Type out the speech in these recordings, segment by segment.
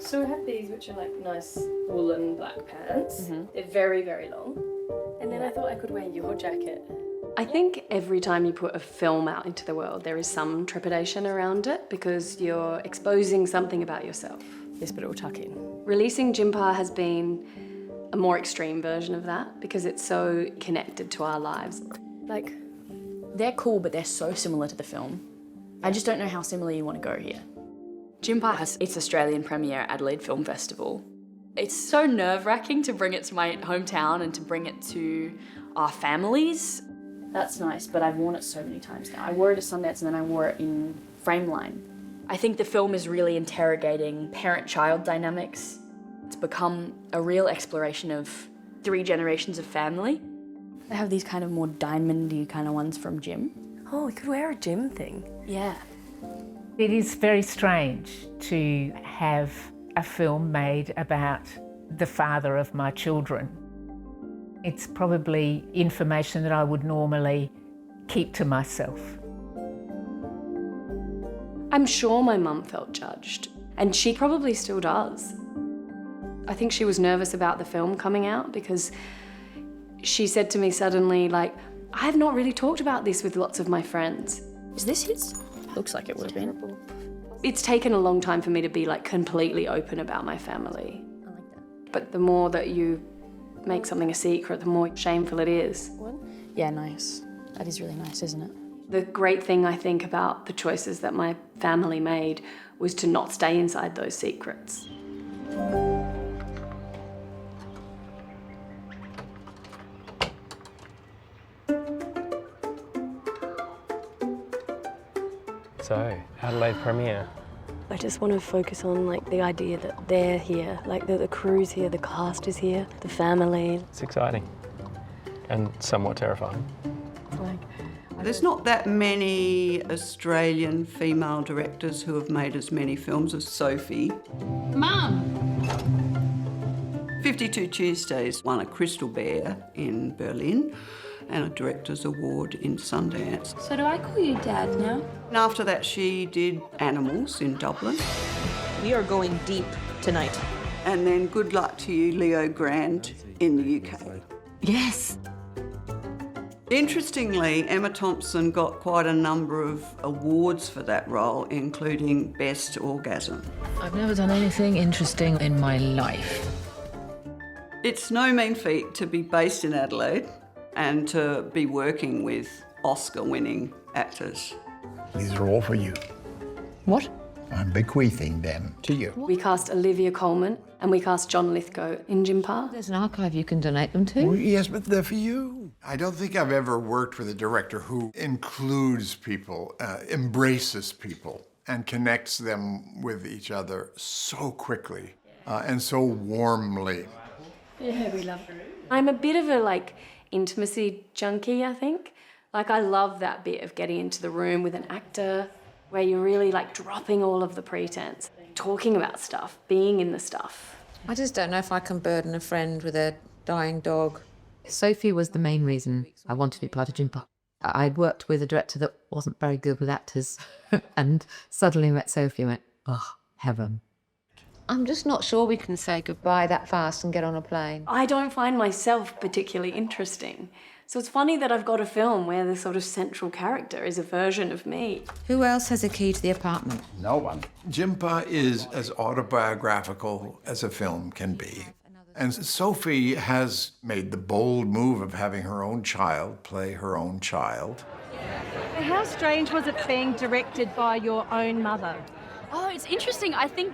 So we have these, which are like nice woolen black pants. They're very, very long. And then I thought I could wear your jacket. I think every time you put a film out into the world, there is some trepidation around it because you're exposing something about yourself. Yes, but it will tuck in. Releasing Jimpa has been a more extreme version of that because it's so connected to our lives. Like, they're cool, but they're so similar to the film. I just don't know how similar you want to go here. Jimpa has its Australian premiere at Adelaide Film Festival. It's so nerve-wracking to bring it to my hometown and to bring it to our families. That's nice, but I've worn it so many times now. I wore it at Sundance and then I wore it in Frameline. I think the film is really interrogating parent-child dynamics. It's become a real exploration of 3 generations of family. They have these kind of more diamondy kind of ones from Jim. oh, we could wear a gym thing. Yeah. It is very strange to have a film made about the father of my children. It's probably information that I would normally keep to myself. I'm sure my mum felt judged, and she probably still does. I think she was nervous about the film coming out because she said to me suddenly, like, I have not really talked about this with lots of my friends. Is this his? Looks like it would have been. It's taken a long time for me to be like completely open about my family. I like that. But the more that you make something a secret, the more shameful it is. Yeah, nice. That is really nice, isn't it? The great thing I think about the choices that my family made was to not stay inside those secrets. So, Adelaide premiere. I just want to focus on like the idea that they're here, like the crew's here, the cast is here, the family. It's exciting and somewhat terrifying. There's not that many Australian female directors who have made as many films as Sophie. Mum! 52 Tuesdays won a Crystal Bear in Berlin and a Director's Award in Sundance. So do I call you Dad now? And after that she did Animals in Dublin. We are going deep tonight. And then Good Luck to You, Leo Grand in the UK. Yes. Interestingly, Emma Thompson got quite a number of awards for that role, including Best Orgasm. I've never done anything interesting in my life. It's no mean feat to be based in Adelaide and to be working with Oscar-winning actors. These are all for you. What? I'm bequeathing them to you. We cast Olivia Colman and we cast John Lithgow in Jimpa. There's an archive you can donate them to. Oh, yes, but they're for you. I don't think I've ever worked with a director who includes people, embraces people, and connects them with each other so quickly and so warmly. Yeah, we love her. I'm a bit of a like intimacy junkie, I think. Like I love that bit of getting into the room with an actor where you're really like dropping all of the pretense, talking about stuff, being in the stuff. I just don't know if I can burden a friend with a dying dog. Sophie was the main reason I wanted to be part of Jimpa. I'd worked with a director that wasn't very good with actors and suddenly met Sophie and went, oh, heaven. I'm just not sure we can say goodbye that fast and get on a plane. I don't find myself particularly interesting. So it's funny that I've got a film where the sort of central character is a version of me. Who else has a key to the apartment? No one. Jimpa is as autobiographical as a film can be. And Sophie has made the bold move of having her own child play her own child. How strange was it being directed by your own mother? Oh, it's interesting. I think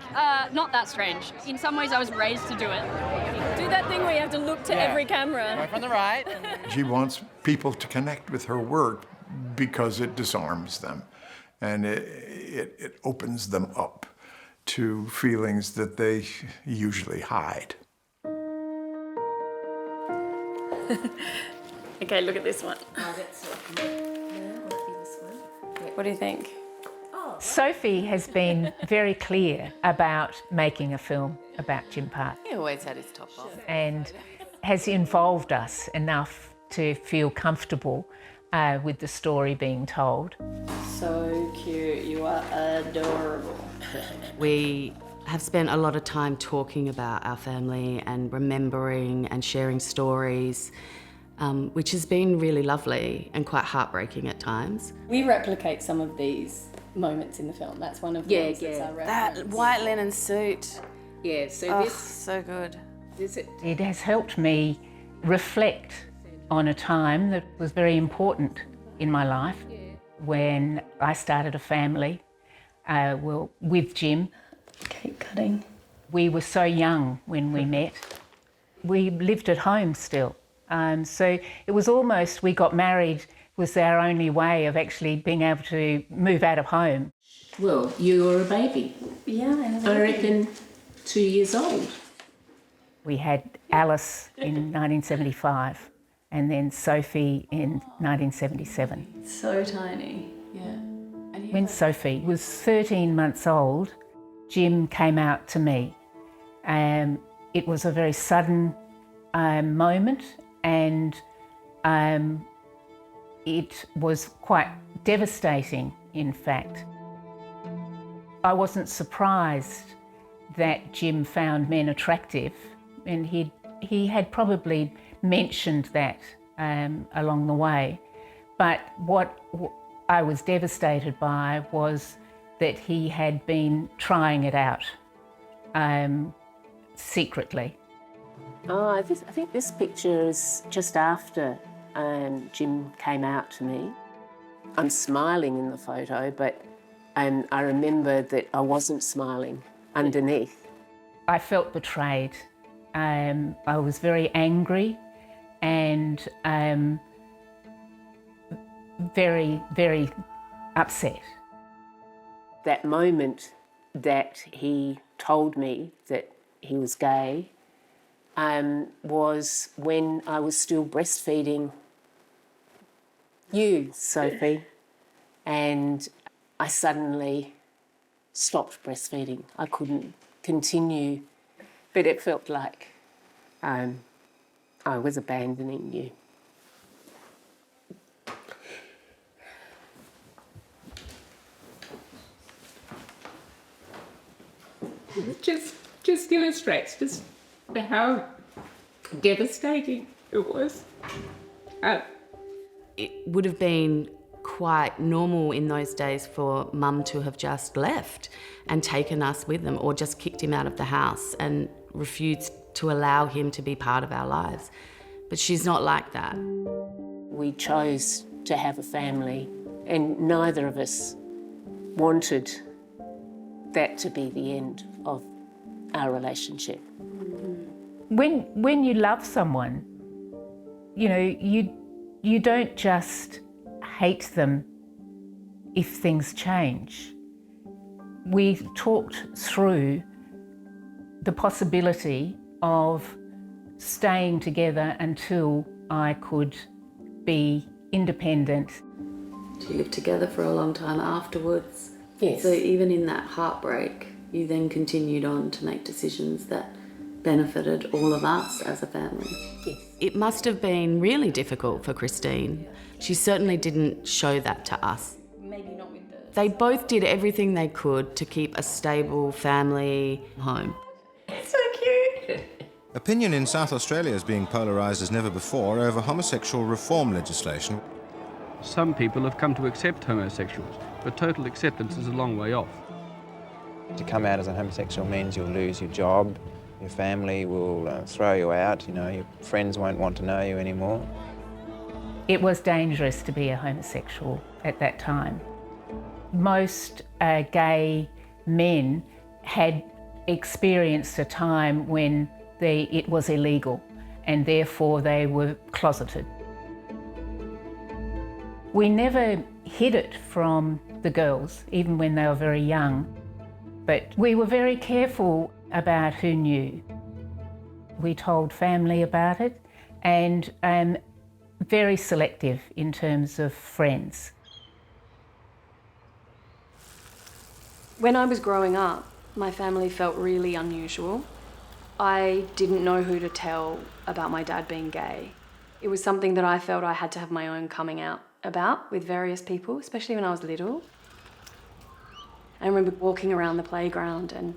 not that strange. In some ways, I was raised to do it. Do that thing where you have to look to every camera. Right from the right. She wants people to connect with her work because it disarms them and it opens them up to feelings that they usually hide. Okay, look at this one. What do you think? Sophie has been very clear about making a film about Jimpa. He always had his top off. And has involved us enough to feel comfortable with the story being told. So cute, you are adorable. We have spent a lot of time talking about our family and remembering and sharing stories, which has been really lovely and quite heartbreaking at times. We replicate some of these moments in the film. That's one of the ones that's our reference. That white linen suit. Yeah, so so good. It has helped me reflect on a time that was very important in my life when I started a family with Jim. Keep cutting. We were so young when we met. We lived at home still. So it was almost, we got married was our only way of actually being able to move out of home. Well, you were a baby. Yeah, I reckon 2 years old. We had Alice in 1975 and then Sophie in 1977. So tiny, yeah. When Sophie was 13 months old, Jim came out to me. It was a very sudden moment, and it was quite devastating, in fact. I wasn't surprised that Jim found men attractive, and he had probably mentioned that along the way. But what I was devastated by was that he had been trying it out secretly. Oh, I think this picture is just after Jim came out to me. I'm smiling in the photo, but I remember that I wasn't smiling underneath. I felt betrayed. I was very angry and very, very upset. That moment that he told me that he was gay was when I was still breastfeeding you, Sophie, and I suddenly stopped breastfeeding. I couldn't continue, but it felt like I was abandoning you. It just illustrates just how devastating it was. It would have been quite normal in those days for Mum to have just left and taken us with them, or just kicked him out of the house and refused to allow him to be part of our lives. But she's not like that. We chose to have a family, and neither of us wanted that to be the end of our relationship. When you love someone, you know, you don't just hate them if things change. We talked through the possibility of staying together until I could be independent. You lived together for a long time afterwards. Yes. So even in that heartbreak, you then continued on to make decisions that benefited all of us as a family. Yes. It must have been really difficult for Christine. She certainly didn't show that to us. Maybe not with the... They both did everything they could to keep a stable family home. So cute! Opinion in South Australia is being polarised as never before over homosexual reform legislation. Some people have come to accept homosexuals, but total acceptance is a long way off. To come out as a homosexual means you'll lose your job, your family will throw you out, you know, your friends won't want to know you anymore. It was dangerous to be a homosexual at that time. Most gay men had experienced a time when it was illegal, and therefore they were closeted. We never hid it from the girls, even when they were very young, but we were very careful about who knew. We told family about it, and very selective in terms of friends. When I was growing up, my family felt really unusual. I didn't know who to tell about my dad being gay. It was something that I felt I had to have my own coming out about with various people, especially when I was little. I remember walking around the playground and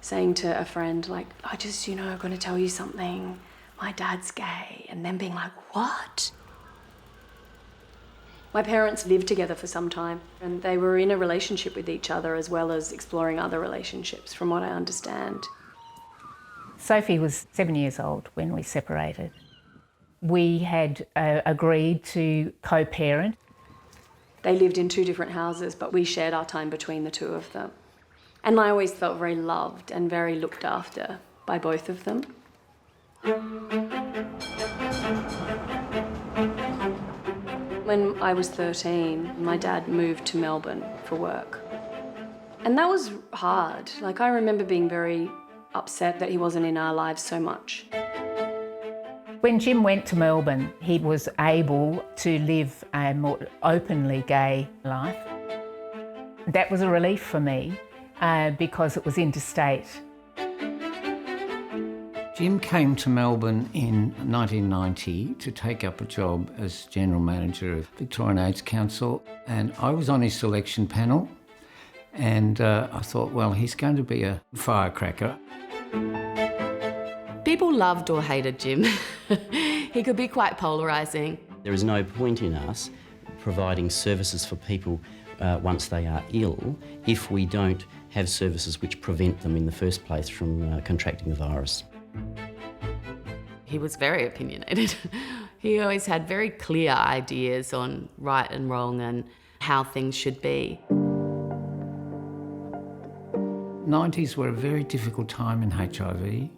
saying to a friend, like, I just, going to tell you something. My dad's gay. And then being like, what? My parents lived together for some time and they were in a relationship with each other as well as exploring other relationships, from what I understand. Sophie was 7 years old when we separated. We had agreed to co-parent. They lived in 2 different houses, but we shared our time between the 2 of them. And I always felt very loved and very looked after by both of them. When I was 13, my dad moved to Melbourne for work. And that was hard. Like, I remember being very upset that he wasn't in our lives so much. When Jim went to Melbourne, he was able to live a more openly gay life. That was a relief for me because it was interstate. Jim came to Melbourne in 1990 to take up a job as General Manager of Victorian AIDS Council, and I was on his selection panel, and I thought, well, he's going to be a firecracker. People loved or hated Jim. He could be quite polarising. There is no point in us providing services for people once they are ill if we don't have services which prevent them in the first place from contracting the virus. He was very opinionated. He always had very clear ideas on right and wrong and how things should be. 90s were a very difficult time in HIV.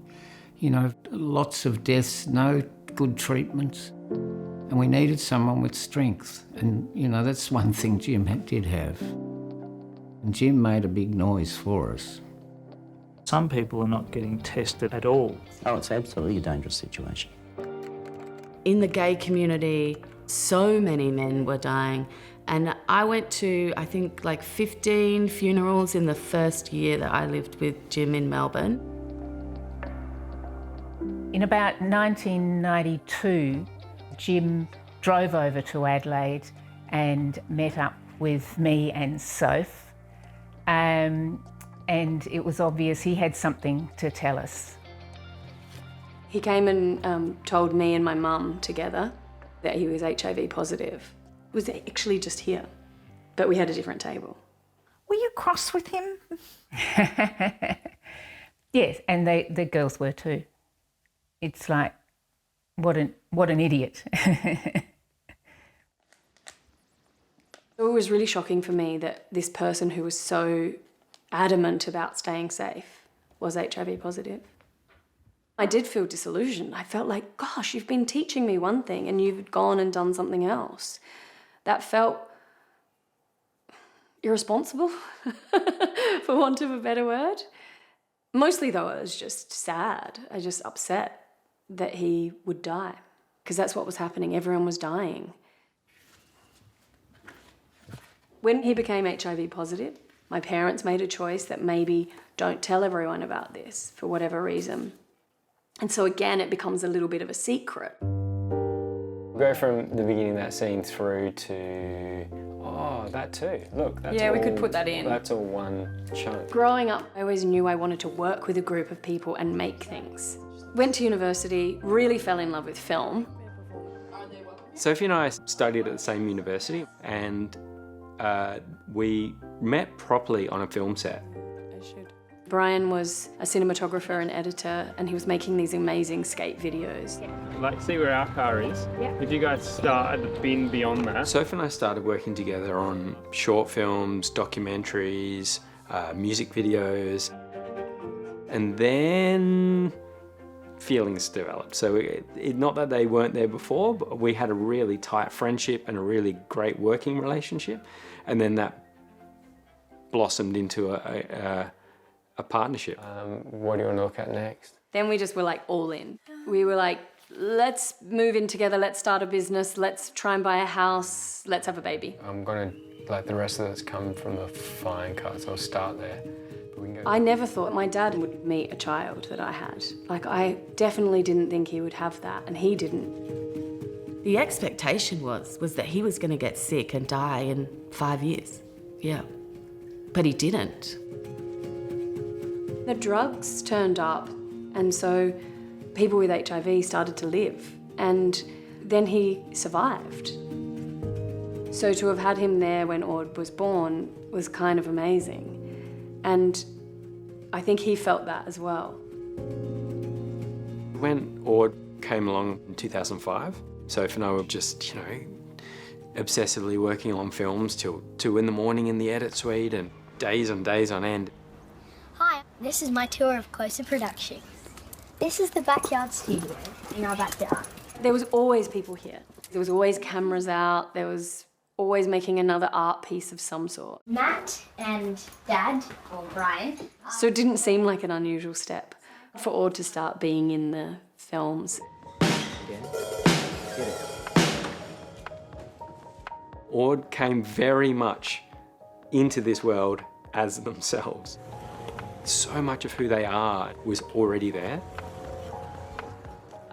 Lots of deaths, no good treatments, and we needed someone with strength. And, that's one thing Jim did have. And Jim made a big noise for us. Some people are not getting tested at all. Oh, it's absolutely a dangerous situation. In the gay community, so many men were dying. And I went to, I think, like 15 funerals in the first year that I lived with Jim in Melbourne. In about 1992, Jim drove over to Adelaide and met up with me and Soph. And it was obvious he had something to tell us. He came and told me and my mum together that he was HIV positive. It was actually just here, but we had a different table. Were you cross with him? Yes, and the girls were too. It's like, what an idiot. It was really shocking for me that this person who was so adamant about staying safe was HIV positive. I did feel disillusioned. I felt like, gosh, you've been teaching me one thing and you've gone and done something else. That felt irresponsible, for want of a better word. Mostly though, I was just sad. I was just upset that he would die, because that's what was happening. Everyone was dying. When he became HIV positive, my parents made a choice that maybe don't tell everyone about this for whatever reason. And so again, it becomes a little bit of a secret. Go from the beginning of that scene through to, oh, that too. Look, that's Yeah, all, we could put that in. That's all one chunk. Growing up, I always knew I wanted to work with a group of people and make things. Went to university, really fell in love with film. Sophie and I studied at the same university, and we met properly on a film set. Brian was a cinematographer and editor, and he was making these amazing skate videos. Like, see where our car is? Yeah. If you guys start at the bin beyond that. Sophie and I started working together on short films, documentaries, music videos, and then feelings developed. So not that they weren't there before, but we had a really tight friendship and a really great working relationship, and then that blossomed into a partnership. What do you want to look at next? Then we just were like all in. We were like, let's move in together, let's start a business, let's try and buy a house, let's have a baby. I'm gonna let the rest of this come from the flying cards. I'll start there. I never thought my dad would meet a child that I had. Like, I definitely didn't think he would have that, and he didn't. The expectation was that he was going to get sick and die in 5 years. Yeah. But he didn't. The drugs turned up, and so people with HIV started to live, and then he survived. So to have had him there when Ord was born was kind of amazing, and I think he felt that as well. When Ord came along in 2005, Sophie and I were just, obsessively working on films till 2 in the morning in the edit suite and days on end. Hi, this is my tour of Closer Production. This is the backyard studio in our backyard. There was always people here. There was always cameras out. There was always making another art piece of some sort. Matt and Dad, or Brian. So it didn't seem like an unusual step for Ord to start being in the films. Ord came very much into this world as themselves. So much of who they are was already there.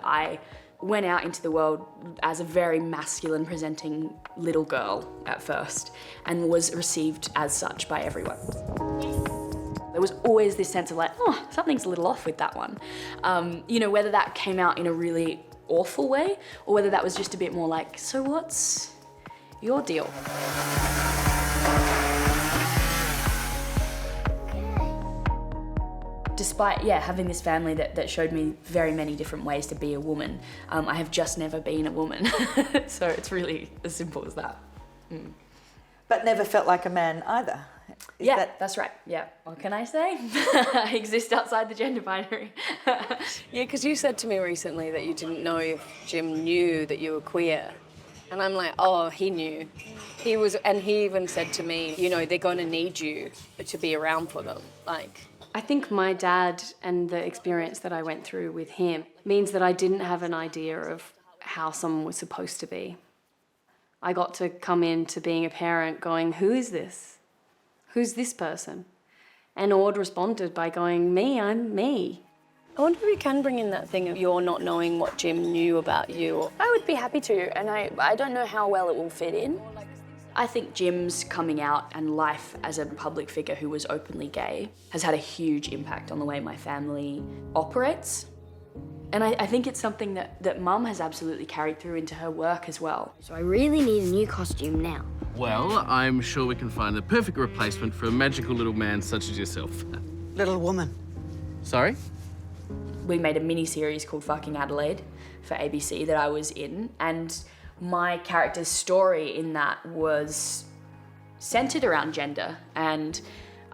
I went out into the world as a very masculine presenting little girl at first and was received as such by everyone. There was always this sense of like, oh, something's a little off with that one. Whether that came out in a really awful way or whether that was just a bit more like, so what's your deal? Despite, having this family that showed me very many different ways to be a woman, I have just never been a woman. So it's really as simple as that. Mm. But never felt like a man either. That's right. Yeah. What can I say? I exist outside the gender binary. Yeah, because you said to me recently that you didn't know if Jim knew that you were queer. And I'm like, oh, he knew. He even said to me, they're going to need you to be around for them. I think my dad and the experience that I went through with him means that I didn't have an idea of how someone was supposed to be. I got to come into being a parent going, who is this? Who's this person? And Ord responded by going, me, I'm me. I wonder if we can bring in that thing of you're not knowing what Jim knew about you. I would be happy to, and I don't know how well it will fit in. I think Jim's coming out and life as a public figure who was openly gay has had a huge impact on the way my family operates. And I think it's something that Mum has absolutely carried through into her work as well. So I really need a new costume now. Well, I'm sure we can find the perfect replacement for a magical little man such as yourself. Little woman. Sorry? We made a mini-series called Fucking Adelaide for ABC that I was in, and my character's story in that was centred around gender and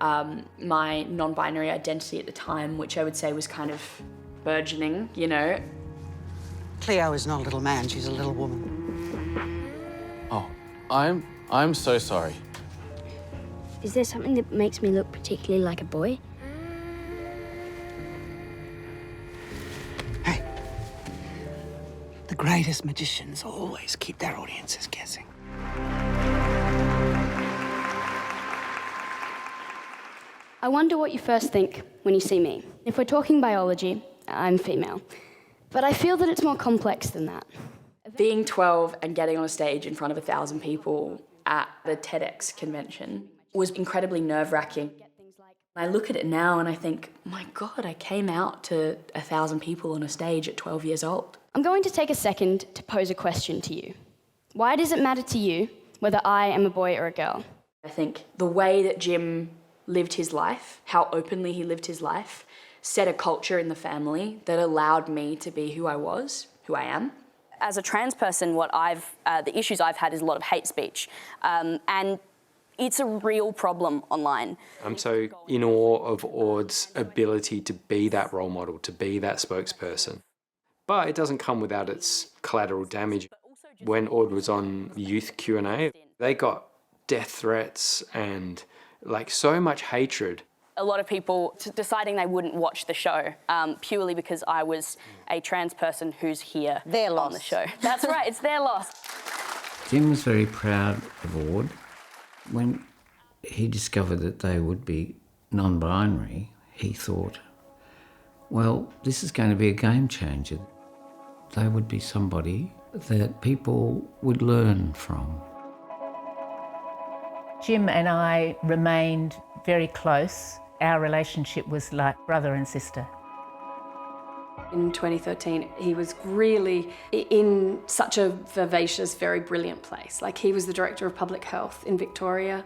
my non-binary identity at the time, which I would say was kind of burgeoning, Cleo is not a little man, she's a little woman. Oh, I'm so sorry. Is there something that makes me look particularly like a boy? The greatest magicians always keep their audiences guessing. I wonder what you first think when you see me. If we're talking biology, I'm female. But I feel that it's more complex than that. Being 12 and getting on a stage in front of 1,000 people at the TEDx convention was incredibly nerve-wracking. I look at it now and I think, my God, I came out to 1,000 people on a stage at 12 years old. I'm going to take a second to pose a question to you. Why does it matter to you whether I am a boy or a girl? I think the way that Jim lived his life, how openly he lived his life, set a culture in the family that allowed me to be who I was, who I am. As a trans person, the issues I've had is a lot of hate speech, and it's a real problem online. I'm so in awe of Ord's ability to be that role model, to be that spokesperson. But it doesn't come without its collateral damage. When Ord was on Youth Q&A, they got death threats and so much hatred. A lot of people deciding they wouldn't watch the show purely because I was a trans person who's here on the show. That's right, it's their loss. Jim was very proud of Ord. When he discovered that they would be non-binary, he thought, well, this is going to be a game changer. They would be somebody that people would learn from. Jim and I remained very close Our relationship was like brother and sister. In 2013, he was really in such a vivacious, very brilliant place. Like, he was the Director of Public Health in Victoria.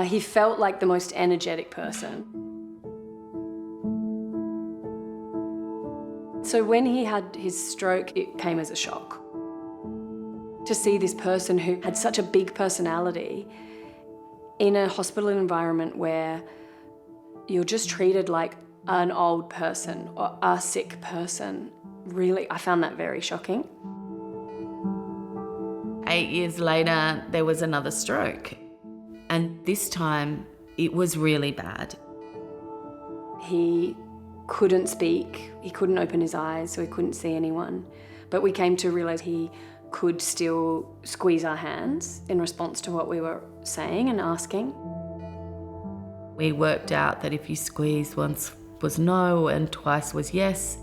He felt like the most energetic person. So when he had his stroke, it came as a shock. To see this person who had such a big personality in a hospital environment where you're just treated like an old person or a sick person, really, I found that very shocking. 8 years later, there was another stroke. And this time, it was really bad. He couldn't speak, he couldn't open his eyes, so he couldn't see anyone. But we came to realise he could still squeeze our hands in response to what we were saying and asking. We worked out that if you squeezed once was no and twice was yes.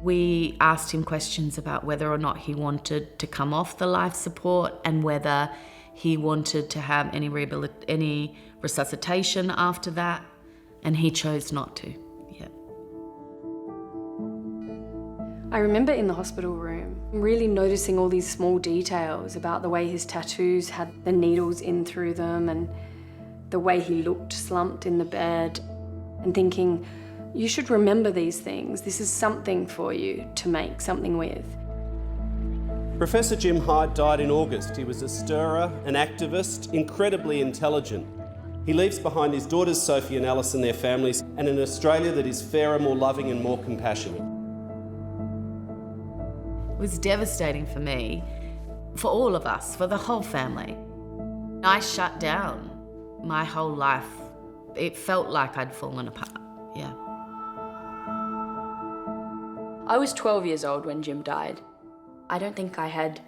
We asked him questions about whether or not he wanted to come off the life support and whether he wanted to have any resuscitation after that, and he chose not to. Yeah. I remember in the hospital room really noticing all these small details about the way his tattoos had the needles in through them and the way he looked slumped in the bed, and thinking, you should remember these things. This is something for you to make something with. Professor Jim Hyde died in August. He was a stirrer, an activist, incredibly intelligent. He leaves behind his daughters Sophie and Alice and their families, and an Australia that is fairer, more loving and more compassionate. It was devastating for me, for all of us, for the whole family. I shut down. My whole life, it felt like I'd fallen apart, yeah. I was 12 years old when Jim died. I don't think I had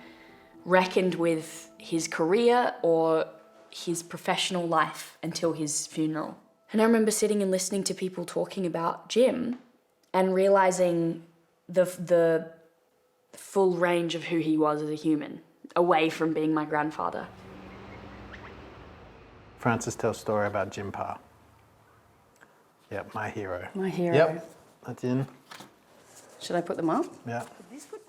reckoned with his career or his professional life until his funeral. And I remember sitting and listening to people talking about Jim and realising the full range of who he was as a human, away from being my grandfather. Frances tells a story about Jimpa. Yep, my hero. My hero. Yep, that's in. Should I put them up? Yeah.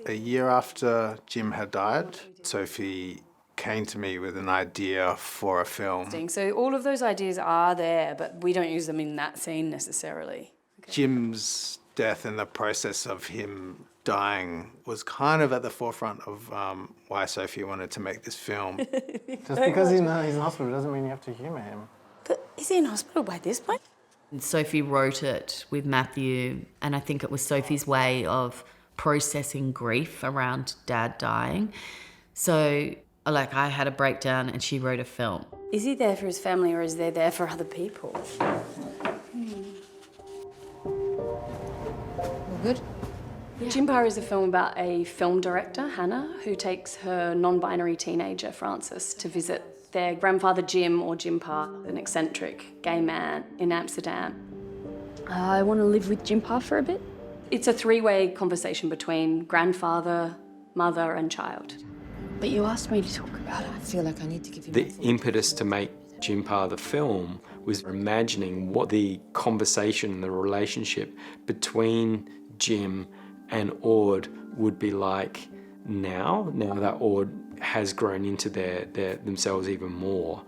A year after Jim had died, Sophie came to me with an idea for a film. So all of those ideas are there, but we don't use them in that scene necessarily. Okay. Jim's death and the process of him dying was kind of at the forefront of why Sophie wanted to make this film. Just because he's in hospital doesn't mean you have to humour him. But is he in hospital by this point? And Sophie wrote it with Matthew, and I think it was Sophie's way of processing grief around Dad dying. So, like, I had a breakdown and she wrote a film. Is he there for his family or is he there for other people? Good? Yeah. Jimpa is a film about a film director, Hannah, who takes her non-binary teenager, Frances, to visit their grandfather Jim, or Jimpa, an eccentric gay man in Amsterdam. I want to live with Jimpa for a bit. It's a three-way conversation between grandfather, mother and child. But you asked me to talk about it. I feel like I need to give you The impetus to make Jimpa the film was imagining what the conversation, the relationship between Jim and Ord would be like now that Ord has grown into themselves even more.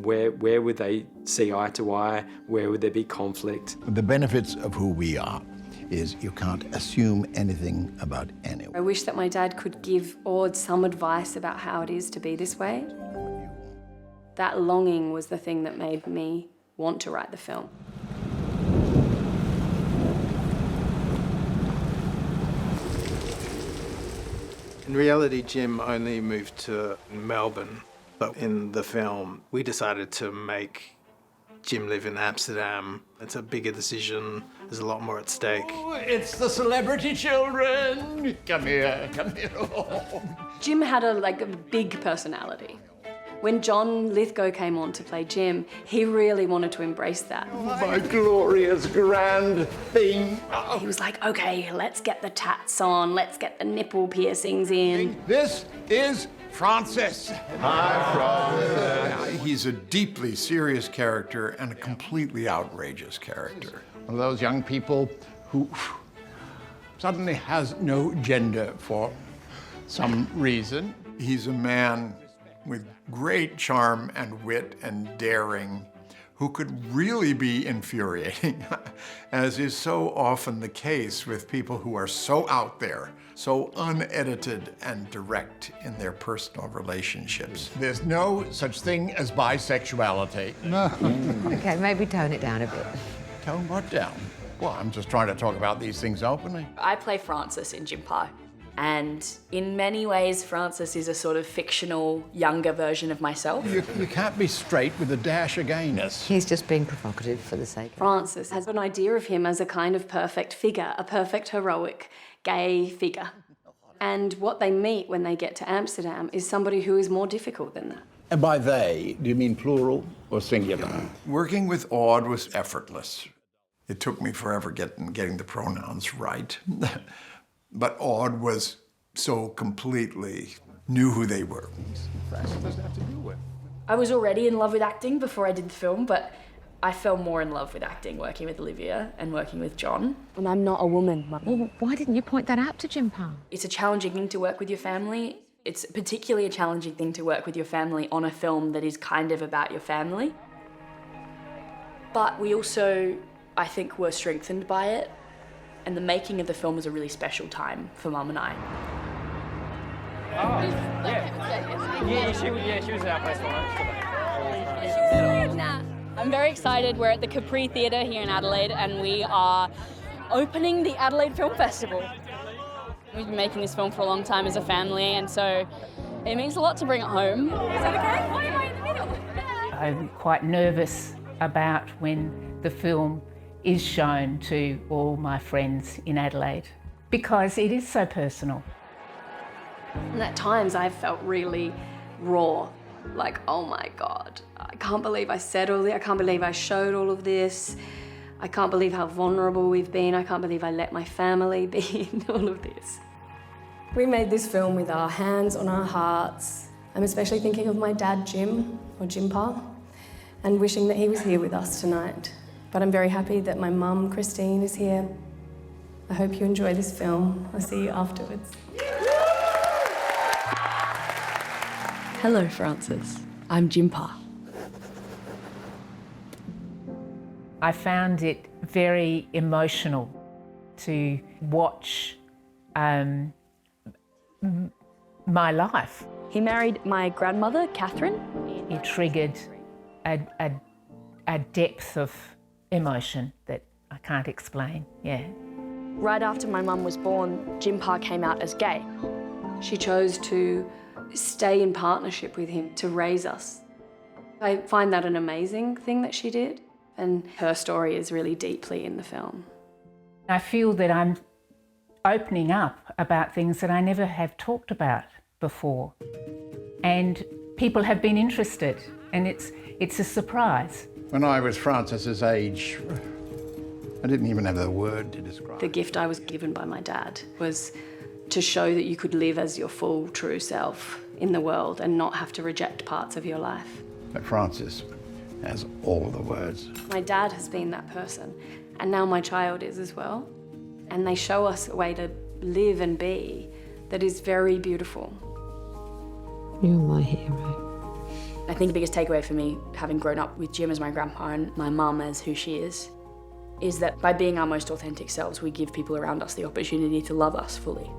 Where would they see eye to eye? Where would there be conflict? The benefits of who we are is you can't assume anything about anyone. I wish that my dad could give Ord some advice about how it is to be this way. That longing was the thing that made me want to write the film. In reality, Jim only moved to Melbourne, but in the film, we decided to make Jim live in Amsterdam. It's a bigger decision. There's a lot more at stake. Oh, it's the celebrity children. Come here, come here. Jim had a big personality. When John Lithgow came on to play Jim, he really wanted to embrace that. My glorious grand thing. He was like, okay, let's get the tats on, let's get the nipple piercings in. This is Francis. Hi, Francis. He's a deeply serious character and a completely outrageous character. One of those young people who suddenly has no gender for some reason. He's a man with great charm and wit and daring who could really be infuriating, as is so often the case with people who are so out there, so unedited and direct in their personal relationships. There's no such thing as bisexuality. No. Okay, maybe tone it down a bit. Tone what down? Well, I'm just trying to talk about these things openly. I play Francis in Jimpa, and in many ways, Francis is a sort of fictional, younger version of myself. You can't be straight with a dash of gayness. He's just being provocative for the sake of it. Francis has an idea of him as a kind of perfect figure, a perfect heroic gay figure. And what they meet when they get to Amsterdam is somebody who is more difficult than that. And by they, do you mean plural or singular? Working with Aude was effortless. It took me forever getting the pronouns right. But Aude was so completely knew who they were. I was already in love with acting before I did the film, but I fell more in love with acting working with Olivia and working with John. And I'm not a woman, Mum. Well, why didn't you point that out to Jimpa? It's a challenging thing to work with your family. It's particularly a challenging thing to work with your family on a film that is kind of about your family. But we also, I think, were strengthened by it. And the making of the film was a really special time for Mum and I. She was our place for lunch. I'm very excited. We're at the Capri Theatre here in Adelaide and we are opening the Adelaide Film Festival. We've been making this film for a long time as a family and so it means a lot to bring it home. Is that okay? Why am I in the middle? I'm quite nervous about when the film is shown to all my friends in Adelaide because it is so personal. And at times I felt really raw, like, oh my God, I can't believe I said all this, I can't believe I showed all of this, I can't believe how vulnerable we've been, I can't believe I let my family be in all of this. We made this film with our hands on our hearts. I'm especially thinking of my dad, Jim, or Jimpa, and wishing that he was here with us tonight. But I'm very happy that my mum, Christine, is here. I hope you enjoy this film. I'll see you afterwards. Hello, Francis. I'm Jimpa. I found it very emotional to watch my life. He married my grandmother, Catherine. It triggered a depth of emotion that I can't explain, yeah. Right after my mum was born, Jimpa came out as gay. She chose to stay in partnership with him to raise us. I find that an amazing thing that she did, and her story is really deeply in the film. I feel that I'm opening up about things that I never have talked about before. And people have been interested, and it's a surprise. When I was Francis's age, I didn't even have the word to describe. The gift I was given by my dad was to show that you could live as your full, true self in the world and not have to reject parts of your life. But Francis has all the words. My dad has been that person, and now my child is as well. And they show us a way to live and be that is very beautiful. You're my hero. I think the biggest takeaway for me, having grown up with Jim as my grandpa and my mum as who she is that by being our most authentic selves, we give people around us the opportunity to love us fully.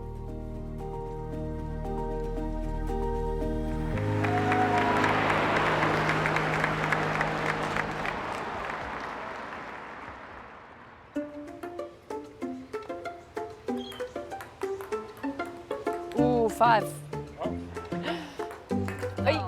Ooh, 5. Oi.